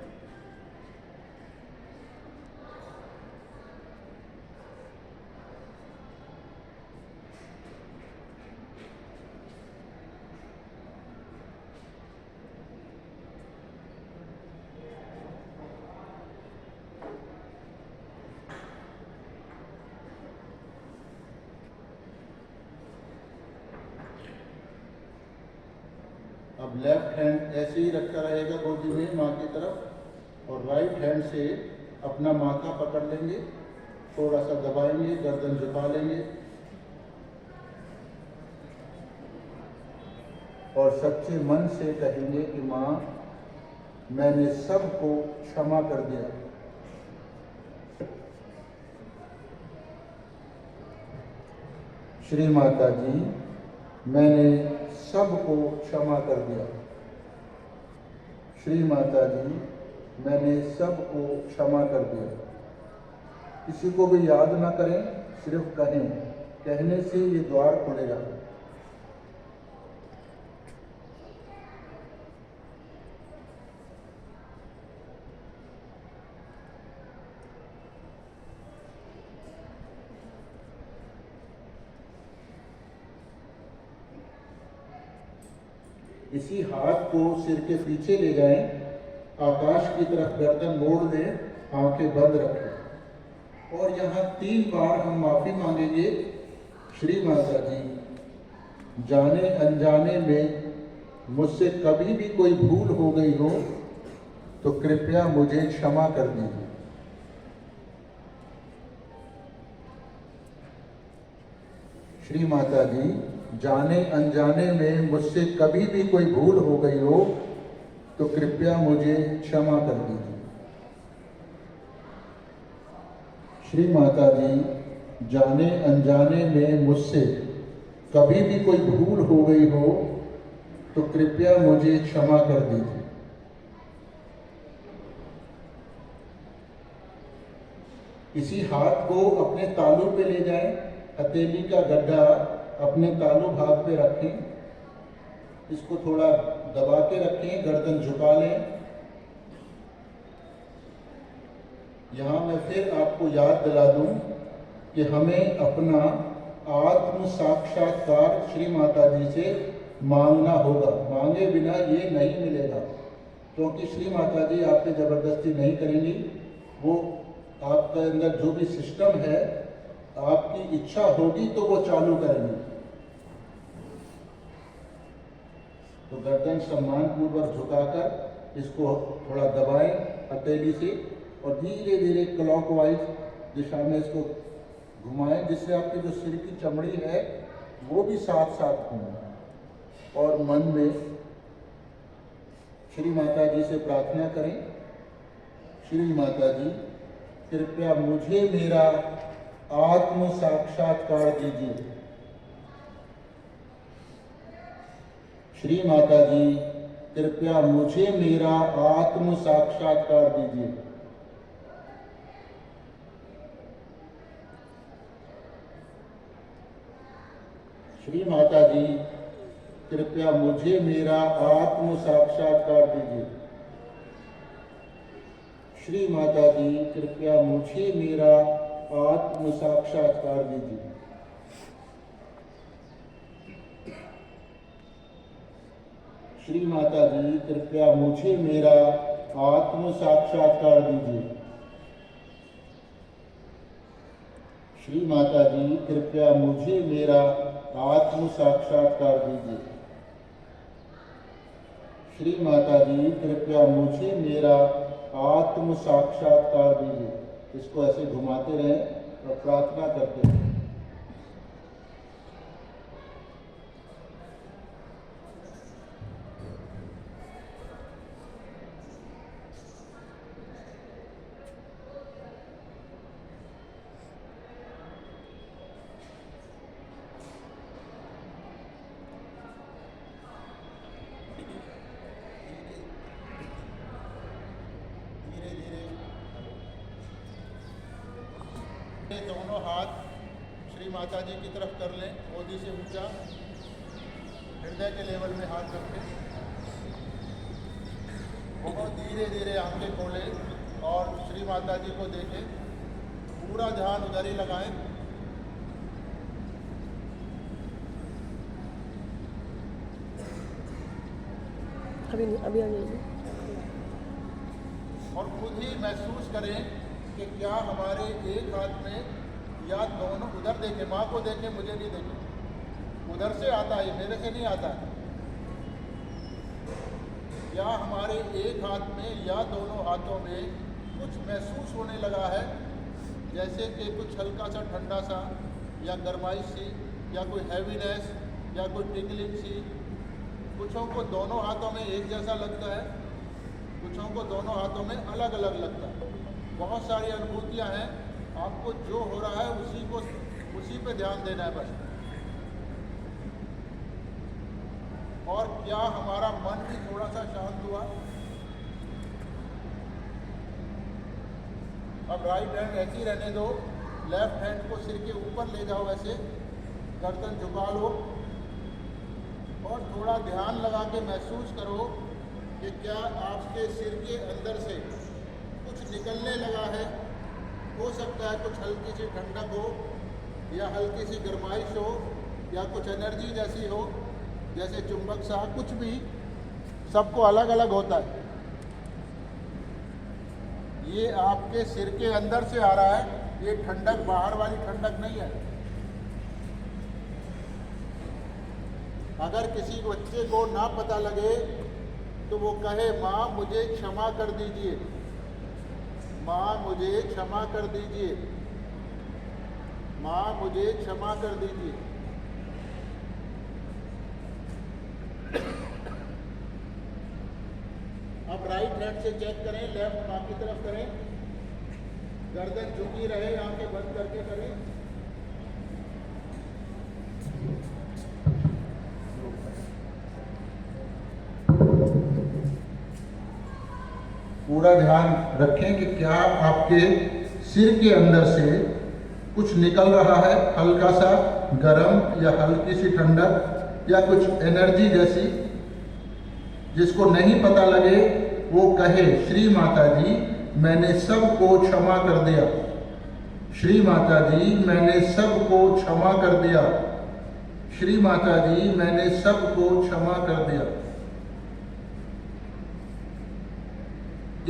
अब लेफ्ट हैंड ऐसे ही रखा रहेगा गोदी में माँ की तरफ, और राइट हैंड से अपना माथा पकड़ लेंगे, थोड़ा सा दबाएंगे, गर्दन झुका लेंगे और सच्चे मन से कहेंगे कि माँ, मैंने सबको क्षमा कर दिया। श्री माता जी, मैंने सबको क्षमा कर दिया। श्री माता जी, मैंने सबको क्षमा कर दिया। किसी को भी याद ना करें, सिर्फ कहें। कहने से ये द्वार खुलेगा। इसी हाथ को सिर के पीछे ले जाएं, आकाश की तरफ गर्दन मोड़ दें, आंखें बंद रखें और यहाँ 3 बार हम माफी मांगेंगे। श्री माता जी, जाने अनजाने में मुझसे कभी भी कोई भूल हो गई हो तो कृपया मुझे क्षमा कर दीजिए। श्री माता जी, जाने अनजाने में मुझसे कभी भी कोई भूल हो गई हो तो कृपया मुझे क्षमा कर दीजिए। श्री माता जी, जाने अनजाने में मुझसे कभी भी कोई भूल हो गई हो तो कृपया मुझे क्षमा कर दीजिए। इसी हाथ को अपने तालू पे ले जाएं, हथेली का गड्ढा अपने तालू भाग पे रखें, इसको थोड़ा दबा के रखें, गर्दन झुका लें। यहाँ मैं फिर आपको याद दिला दूं कि हमें अपना आत्म साक्षात्कार श्री माता जी से मांगना होगा। मांगे बिना ये नहीं मिलेगा, क्योंकि श्री माता जी आप पे जबरदस्ती नहीं करेंगी। वो आपके अंदर जो भी सिस्टम है, आपकी इच्छा होगी तो वो चालू करेंगे। तो गर्दन सम्मान पूर्वक झुकाकर इसको थोड़ा दबाएं हथेली से और धीरे धीरे क्लॉकवाइज दिशा में इसको घुमाएं, जिससे आपकी जो सिर की चमड़ी है वो भी साथ साथ घूमे। और मन में श्री माता जी से प्रार्थना करें, श्री माता जी, कृपया मुझे मेरा आत्म साक्षात्कार दीजिए। श्री माता जी, कृपया मुझे मेरा आत्म साक्षात्कार दीजिए। श्री माता जी, कृपया मुझे मेरा आत्म साक्षात्कार दीजिए। श्री माता जी, कृपया मुझे मेरा आत्म साक्षात्कार दीजिए। श्री माता जी, कृपया मुझे मेरा आत्म साक्षात्कार दीजिए। श्री माता जी, कृपया मुझे मेरा आत्म साक्षात्कार दीजिए। श्री माता जी, कृपया मुझे मेरा आत्म साक्षात्कार दीजिए। इसको ऐसे घुमाते रहें और प्रार्थना करते रहें। दोनों हाथ श्री माता जी की तरफ कर लें, गोदी से ऊंचा, हृदय के लेवल में हाथ रखें। बहुत धीरे धीरे आंखें खोलें और श्री माता जी को देखें। पूरा ध्यान उधर ही लगाएं। अभी आ जाइए। और खुद ही महसूस करें कि क्या हमारे एक हाथ में या दोनों, उधर देखें, माँ को देखें, मुझे नहीं देखें, उधर से आता है, मेरे से नहीं आता है। क्या हमारे एक हाथ में या दोनों हाथों में कुछ महसूस होने लगा है, जैसे कि कुछ हल्का सा ठंडा सा या गरमाइश सी या कोई हैवीनेस या कोई टिकलिंग सी। कुछों को दोनों हाथों में एक जैसा लगता है, कुछों को दोनों हाथों में अलग अलग लगता है। बहुत सारी अनुभूतियां हैं, आपको जो हो रहा है उसी पे ध्यान देना है बस। और क्या हमारा मन भी थोड़ा सा शांत हुआ? अब राइट हैंड ऐसी रहने दो, लेफ्ट हैंड को सिर के ऊपर ले जाओ, ऐसे गर्दन झुका लो और थोड़ा ध्यान लगा के महसूस करो कि क्या आपके सिर के अंदर से कुछ निकलने लगा है। हो सकता है कुछ हल्की सी ठंडक हो या हल्की सी गर्माइश हो या कुछ एनर्जी जैसी हो, जैसे चुंबक सा, कुछ भी, सबको अलग अलग होता है। ये आपके सिर के अंदर से आ रहा है, ये ठंडक बाहर वाली ठंडक नहीं है। अगर किसी बच्चे को ना पता लगे तो वो कहे, माँ मुझे क्षमा कर दीजिए, माँ मुझे क्षमा कर दीजिए, माँ मुझे क्षमा कर दीजिए। अब राइट हैंड से चेक करें, लेफ्ट माँ की तरफ करें, गर्दन झुकी रहे, आंखें बंद करके करें। पूरा ध्यान रखें कि क्या आपके सिर के अंदर से कुछ निकल रहा है, हल्का सा गरम या हल्की सी ठंडक या कुछ एनर्जी जैसी। जिसको नहीं पता लगे वो कहे, श्री माता जी मैंने सबको क्षमा कर दिया, श्री माता जी मैंने सबको क्षमा कर दिया, श्री माता जी मैंने सबको क्षमा कर दिया।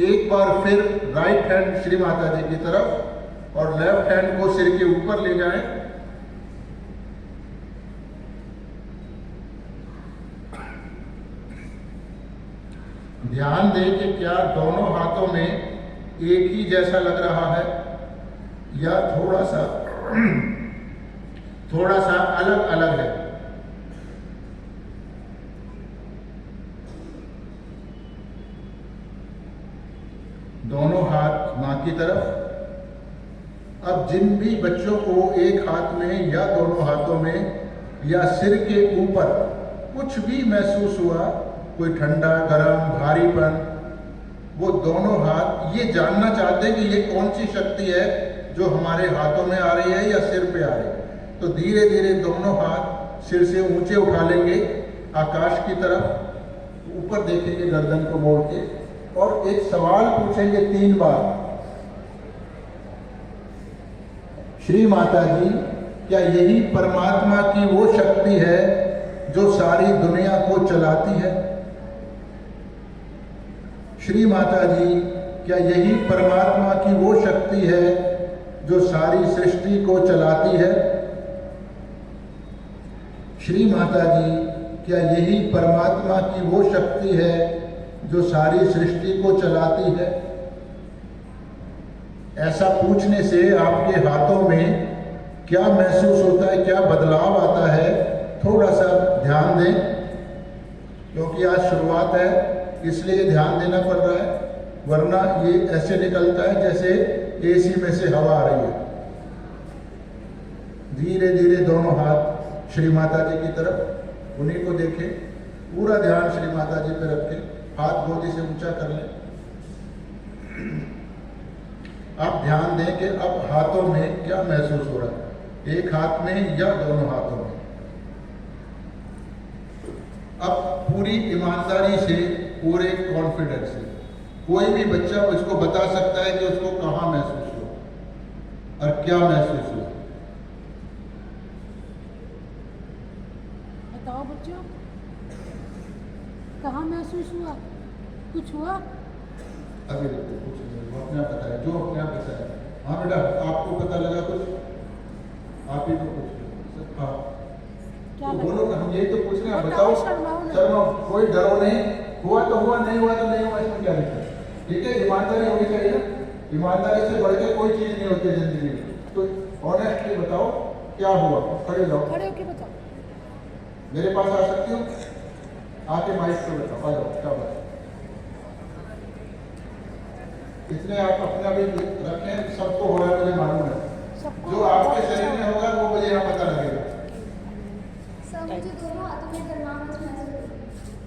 एक बार फिर राइट हैंड श्री माता जी की तरफ और लेफ्ट हैंड को सिर के ऊपर ले जाएं। ध्यान दें कि क्या दोनों हाथों में एक ही जैसा लग रहा है या थोड़ा सा अलग अलग है। दोनों हाथ माँ की तरफ। अब जिन भी बच्चों को एक हाथ में या दोनों हाथों में या सिर के ऊपर कुछ भी महसूस हुआ, कोई ठंडा गरम भारीपन, वो दोनों हाथ ये जानना चाहते हैं कि ये कौन सी शक्ति है जो हमारे हाथों में आ रही है या सिर पे आ रही है। तो धीरे धीरे दोनों हाथ सिर से ऊंचे उठा लेंगे आकाश की तरफ, ऊपर देखेंगे गर्दन को मोड़ के और एक सवाल पूछेंगे 3 बार। श्री माता जी क्या यही परमात्मा की वो शक्ति है जो सारी दुनिया को चलाती है? श्री माता जी क्या यही परमात्मा की वो शक्ति है जो सारी सृष्टि को चलाती है? श्री माता जी क्या यही परमात्मा की वो शक्ति है जो सारी सृष्टि को चलाती है? ऐसा पूछने से आपके हाथों में क्या महसूस होता है, क्या बदलाव आता है, थोड़ा सा ध्यान दें, क्योंकि आज शुरुआत है इसलिए ध्यान देना पड़ रहा है, वरना ये ऐसे निकलता है जैसे एसी में से हवा आ रही है। धीरे धीरे दोनों हाथ श्री माता जी की तरफ, उन्हीं को देखें, पूरा ध्यान श्री माता जी पर रखें, हाथ गोदी से ऊंचा कर लें। आप ध्यान दें कि अब हाथों में क्या महसूस हो रहा है। एक हाथ में या दोनों हाथों में। अब पूरी ईमानदारी से, पूरे कॉन्फिडेंस से कोई भी बच्चा उसको बता सकता है कि उसको कहाँ महसूस हुआ और क्या महसूस हुआ। बताओ बच्चों, कहाँ महसूस हुआ? कुछ हुआ? अभी देखो कुछ नहीं, वो अपने आप बताया, जो अपने आप बताया। हाँ बेटा, आपको पता लगा कुछ? आप ही को पूछ। हाँ तो बोलो ना, हम यही तो पूछ रहे हैं, बताओ। शर्मा, कोई डरो नहीं, हुआ तो हुआ, नहीं हुआ तो नहीं हुआ, इसमें क्या दिक्कत है? ठीक है, ईमानदारी होनी चाहिए ना। ईमानदारी से बढ़ के कोई चीज नहीं होती जिंदगी में। तो ऑनेस्टली बताओ क्या हुआ। खड़े जाओ, खड़े होके बताओ। मेरे पास आ सकती हो? आके माइक पे बताओ, आ जाओ। क्या बात? इसलिए आप अपना भी रखें, सबको हो रहा है, मुझे मालूम है। जो आपके शरीर में होगा वो मुझे यहाँ पता लगेगा। सर मुझे दोनों हाथों में गर्माहट महसूस हुई।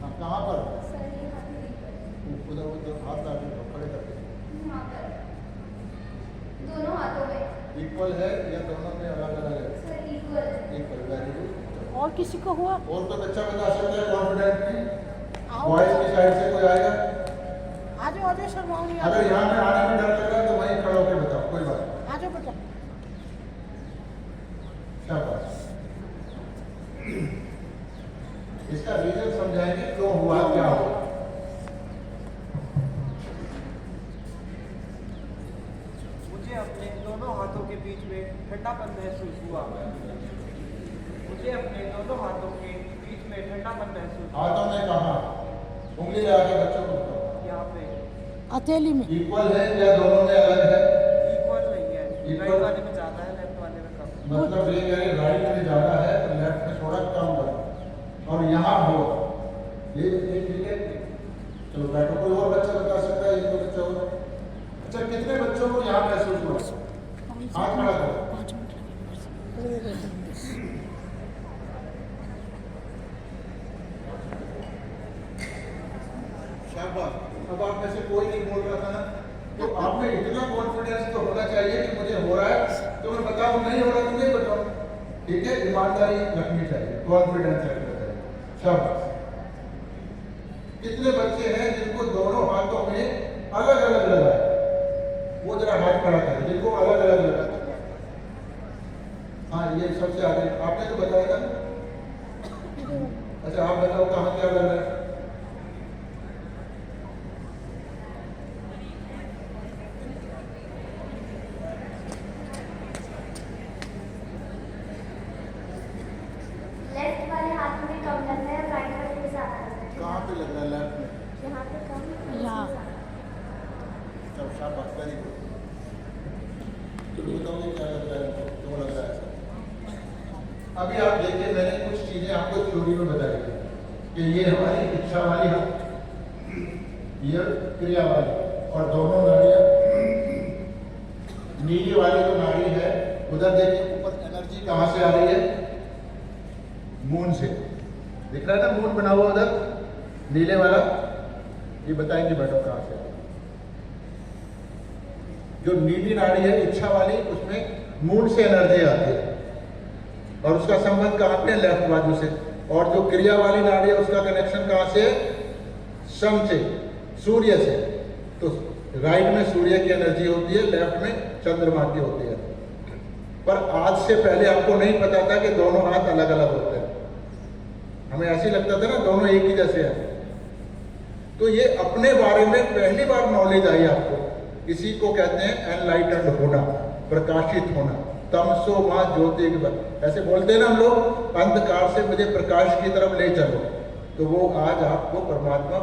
हाँ, कहाँ पर? सर ये हाथ में, उधर उधर हाथ आगे खड़े करके। यहाँ पर, दोनों हाथों में। इक्वल है या दोनों में अलग अलग है? सर इक्वल है। Equal, very good. और किसी को हुआ? और तो बच्चा बता सकता है कॉन्फिडेंटली। आओ। बॉयज की साइड से कोई आएगा? आ जाओ शर्माओ नहीं। अगर यहाँ पे आने में डर लग रहा है तो वहीं खड़ा होकर बताओ, कोई बात नहीं। आ जाओ बेटा। शाबाश। इसका रीजन समझाएंगे, क्यों हुआ, क्या हुआ। मुझे अपने दोनों हाथों के बीच में ठंडापन महसूस हुआ। मुझे अपने दोनों हाथों के बीच में ठंडापन महसूस हुआ। हाथों में कहाँ? उंगली लगा के बच्चों को बताओ। यहाँ पे हथेली में। इक्वल है या दोनों में अलग है? इक्वल नहीं है, Equal? राइट वाले में ज़्यादा है, लेफ्ट वाले में कम। मतलब ये कह रहे राइट में ज्यादा है तो लेफ्ट में थोड़ा कम है, और यहाँ हो ये ठीक है। चलो बैठो, कोई और बच्चा बता सकता है? एक दो बच्चा और। अच्छा, कितने बच्चों को यहाँ महसूस हुआ? हाथ खड़ा करो। 5 मिनट लगेंगे। शाबाश। अब आप में से कोई नहीं बोल रहा था ना, तो आप में इतना कॉन्फिडेंस तो होना चाहिए कि मुझे हो रहा है तो मैं बताऊं, नहीं हो रहा तो नहीं बताऊं। ठीक है, ईमानदारी रखनी चाहिए, कॉन्फिडेंस रखना चाहिए। शाबाश। कितने बच्चे हैं जिनको दोनों हाथों में अलग अलग लगा है? वो जरा हाथ खड़ा करें जिनको अलग अलग लगा। हाँ, ये सबसे आगे आपने तो बताया था। अच्छा, आप बताओ कहाँ क्या लग रहा है? लेफ्ट वाले हाथ में कम लग रहा है, राइट वाले में ज़्यादा लग रहा है। कहाँ पे लग रहा है? लेफ्ट में? यहाँ पे कम, यहाँ। चलो शाबाश, वेरी गुड। बताओगे क्या लग रहा है, क्यों लग रहा है ऐसा? अभी आप देखिए, मैंने कुछ चीजें आपको थ्योरी में बताई है कि ये हमारी इच्छा वाली है, ये क्रिया वाली, और दोनों नाड़ियां, नीली वाली जो नाड़ी है उधर देखिए, ऊपर एनर्जी कहाँ से आ रही है? मून से। दिख रहा है ना मून बना हुआ उधर, नीले वाला? ये बताएंगे बैठो कहाँ से। जो नीली नाड़ी है इच्छा वाली, उसमें मून से एनर्जी आती है, और उसका संबंध कहाँ पे? लेफ्ट बाजू से। और जो क्रिया वाली नाड़ी है उसका कनेक्शन कहाँ से? सन से, सूर्य से। तो राइट में सूर्य की एनर्जी होती है, लेफ्ट में चंद्रमा की होती है। पर आज से पहले आपको नहीं पता था कि दोनों हाथ अलग अलग होते हैं। हमें ऐसे लगता था ना दोनों एक ही जैसे हैं। तो ये अपने बारे में पहली बार नॉलेज आई आपको। इसी को कहते हैं एनलाइटेंड होना, प्रकाशित होना। तमसो मां ज्योति, ऐसे बोलते हैं ना हम लोग, अंधकार से मुझे प्रकाश की तरफ ले चलो। तो वो आज आपको परमात्मा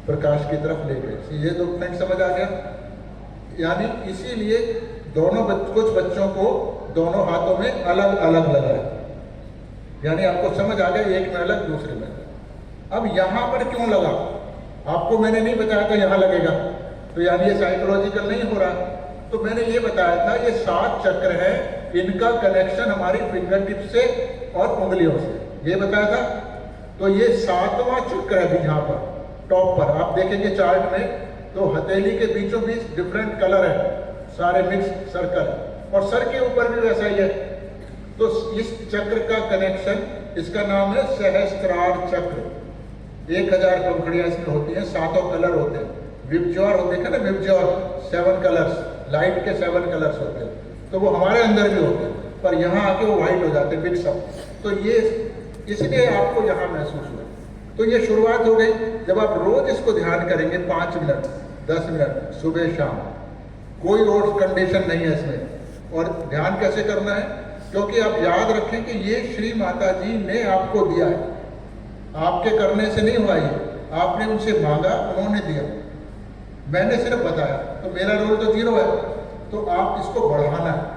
प्रकाश की तरफ ले गए। ये तो पॉइंट समझ आ गया। यानी इसीलिए दोनों कुछ बच्चों को दोनों हाथों में अलग अलग लगा है। यानी आपको समझ आ गया, एक में अलग दूसरे में। अब यहाँ पर क्यों लगा? आपको मैंने नहीं बताया था यहाँ लगेगा, तो यानी ये साइकोलॉजिकल नहीं हो रहा। तो मैंने ये बताया था ये 7 चक्र है, इनका कनेक्शन हमारी फिंगर टिप से और उंगलियों से, ये बताया था। तो ये 7वां चक्र है यहाँ पर टॉप पर, आप देखेंगे चार्ट में, तो हथेली के बीचों बीच डिफरेंट कलर है, सारे मिक्स सर्कल, और सर के ऊपर भी वैसा ही है। तो इस चक्र का कनेक्शन, इसका नाम है सहस्त्रार चक्र। 1000 पंखुड़ियां इसमें होती हैं, 7 कलर होते हैं। विबज्योर देखे ना, विबज्योर 7 कलर्स, लाइट के 7 कलर्स होते हैं, तो वो हमारे अंदर भी होते हैं, पर यहाँ आके वो व्हाइट हो जाते हैं, मिक्स अप। तो ये इसलिए आपको यहाँ महसूस हुआ। तो ये शुरुआत हो गई। जब आप रोज इसको ध्यान करेंगे 5 मिनट 10 मिनट सुबह शाम, कोई और कंडीशन नहीं है इसमें। और ध्यान कैसे करना है, क्योंकि आप याद रखें कि ये श्री माता जी ने आपको दिया है, आपके करने से नहीं हुआ, ये आपने उनसे मांगा, उन्होंने दिया, मैंने सिर्फ बताया, तो मेरा रोल तो 0 है। तो आप इसको बढ़ाना है।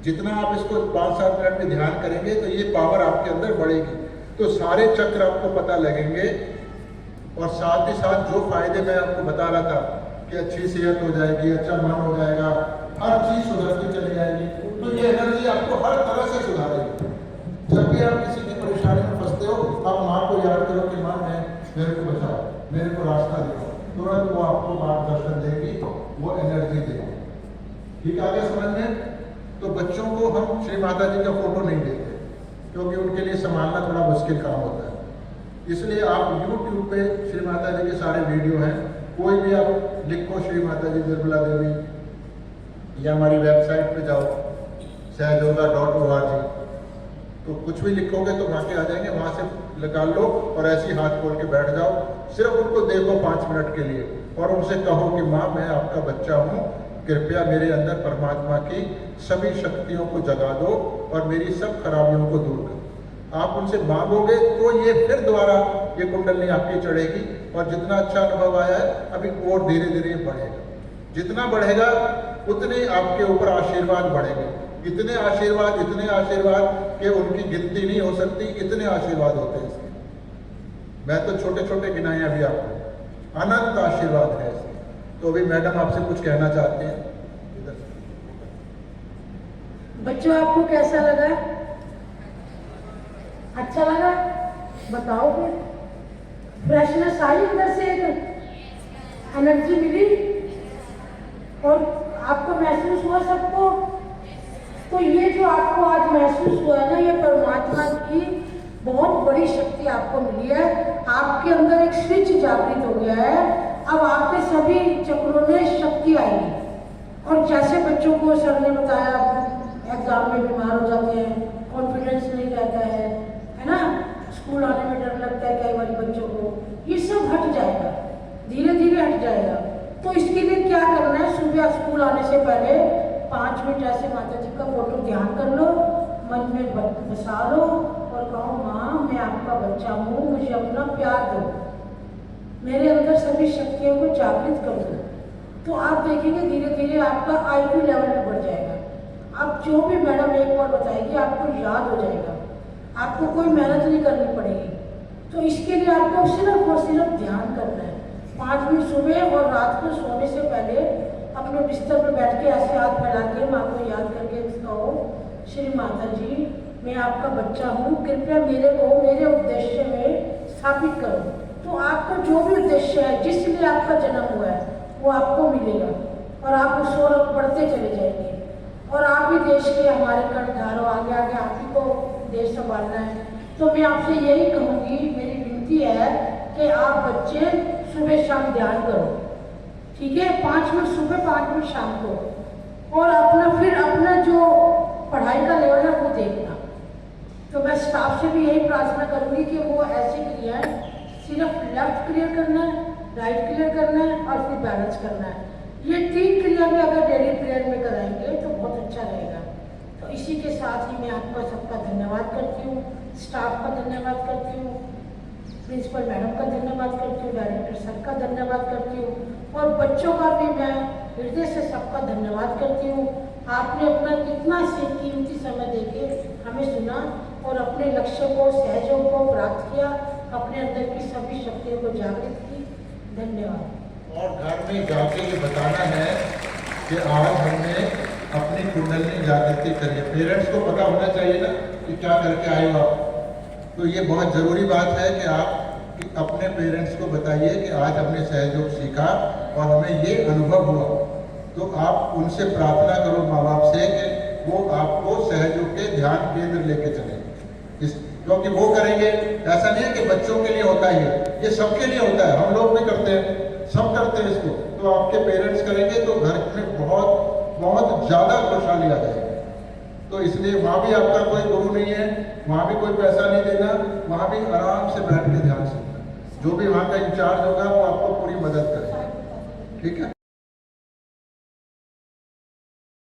जितना आप इसको 5-7 मिनट में ध्यान करेंगे तो ये पावर आपके अंदर बढ़ेगी, तो सारे चक्र आपको पता लगेंगे। और साथ ही साथ जो फायदे मैं आपको बता रहा था कि अच्छी सेहत हो जाएगी, अच्छा मन हो जाएगा, हर चीज सुधरती चली जाएगी। तो ये एनर्जी आपको हर तरह से सुधारेगी। जब भी आप किसी की परेशानी में फंसते हो, आप माँ को याद करो कि माँ मेरे को बचाओ, मेरे को रास्ता दिखाओ, तुरंत वो आपको मार्गदर्शन देगी, वो एनर्जी देगी। ठीक आ गया समझ में? तो बच्चों को हम श्री माता जी का फोटो नहीं देते, क्योंकि उनके लिए संभालना थोड़ा मुश्किल काम होता है। इसलिए आप YouTube पे श्री माता जी के सारे वीडियो हैं, कोई भी आप लिखो श्री माता जी निर्मला देवी, या हमारी वेबसाइट पे जाओ सहजयोगा.org, तो कुछ भी लिखोगे तो वहाँ के आ जाएंगे, वहाँ से निकाल लो और ऐसे ही हाथ खोल के बैठ जाओ। सिर्फ उनको देखो 5 मिनट के लिए और उनसे कहो कि माँ मैं आपका बच्चा हूँ, कृपया मेरे अंदर परमात्मा की सभी शक्तियों को जगा दो और मेरी सब खराबियों को दूर करो। आप उनसे मांगोगे तो ये फिर दोबारा ये कुंडलनी आपकी चढ़ेगी, और जितना अच्छा अनुभव आया है अभी और धीरे धीरे बढ़ेगा। जितना बढ़ेगा उतने आपके ऊपर आशीर्वाद बढ़ेंगे। इतने आशीर्वाद कि उनकी गिनती नहीं हो सकती, इतने आशीर्वाद होते हैं इसके। मैं तो छोटे छोटे गिनाए अभी आपको, अनंत आशीर्वाद है इसके। तो अभी मैडम आपसे कुछ कहना चाहते हैं। बच्चों आपको कैसा लगा? अच्छा लगा? बताओ फिर। फ्रेशनेस आई अंदर से, एक एनर्जी मिली और आपको महसूस हुआ सबको। तो ये जो आपको आज महसूस हुआ है ना, ये परमात्मा की बहुत बड़ी शक्ति आपको मिली है। आपके अंदर एक स्विच जागृत हो गया है। अब आपके सभी चक्रों में शक्ति आएगी। और जैसे बच्चों को सर ने बताया, एग्जाम में बीमार हो जाते हैं, कॉन्फिडेंस नहीं रहता है ना, स्कूल आने में डर लगता है कई बार बच्चों को, ये सब हट जाएगा, धीरे धीरे हट जाएगा। तो इसके लिए क्या करना है, सुबह स्कूल आने से पहले 5 मिनट ऐसे माता जी का फोटो ध्यान कर लो, मन में बसा लो और कहो माँ मैं आपका बच्चा हूँ, मुझे अपना प्यार दो, मेरे अंदर सभी शक्तियों को जागृत कर दो। तो आप देखेंगे धीरे धीरे आपका IQ लेवल भी बढ़ जाएगा। आप जो भी मैडम एक बार बताएगी आपको याद हो जाएगा, आपको कोई मेहनत नहीं करनी पड़ेगी। तो इसके लिए आपको सिर्फ और सिर्फ ध्यान करना है। 5 मिनट सुबह और रात को सोने से पहले अपने बिस्तर पर बैठ के ऐसे हाथ फैला के माँ को याद करके कहो, श्री माता जी मैं आपका बच्चा हूँ, कृपया मेरे को मेरे उद्देश्य में स्थापित करो। तो आपका जो भी उद्देश्य है, जिस लिए आपका जन्म हुआ है, वो आपको मिलेगा और आप उस ओर बढ़ते चले जाएंगे। और आप ही देश के हमारे कर्णधार हो, आगे आगे आप ही को देश संभालना है। तो मैं आपसे यही कहूँगी, मेरी विनती है कि आप बच्चे सुबह शाम ध्यान करो, ठीक है? 5 मिनट सुबह, 5 मिनट शाम को। और अपना जो पढ़ाई का लेवल है वो देखना। तो मैं स्टाफ से भी यही प्रार्थना करूँगी कि वो ऐसी क्रियाएं सिर्फ लेफ्ट क्लियर करना है, राइट क्लियर करना है और फिर बैलेंस करना है। ये 3 क्रिया भी अगर डेली पीरियड में कराएंगे तो बहुत अच्छा रहेगा। तो इसी के साथ ही मैं आपका सबका धन्यवाद करती हूँ, स्टाफ का धन्यवाद करती हूँ, प्रिंसिपल मैडम का धन्यवाद करती हूँ, डायरेक्टर सर का धन्यवाद करती हूँ और बच्चों का भी मैं हृदय से सबका धन्यवाद करती हूँ। आपने अपना कितना से कीमती समय देके हमें सुना और अपने लक्ष्य को, सहयोग को प्राप्त किया, अपने अंदर की सभी शक्तियों को जागृत की। धन्यवाद। और घर में जाके ये बताना है कि आज हमने अपनी कुंडली जागृति करी है। पेरेंट्स को पता होना चाहिए ना कि क्या करके आए हो आप। तो ये बहुत ज़रूरी बात है कि आप अपने पेरेंट्स को बताइए कि आज हमने सहयोग सीखा और हमें ये अनुभव हुआ। तो आप उनसे प्रार्थना करो माँ बाप से कि वो आपको सहयोग के ध्यान केंद्र लेके चलेंगे। क्योंकि वो करेंगे, ऐसा नहीं है कि बच्चों के लिए होता है, ये सबके लिए होता है, हम लोग भी करते हैं, सब करते हैं इसको। तो आपके पेरेंट्स करेंगे तो घर में बहुत बहुत ज़्यादा खुशहाली आ जाएगी। तो इसलिए वहाँ भी आपका कोई गुरु नहीं है, वहाँ भी कोई पैसा नहीं देना, वहाँ भी आराम से बैठ के ध्यान सुनना। जो भी वहाँ का इंचार्ज होगा वो आपको पूरी मदद करेगा, ठीक है।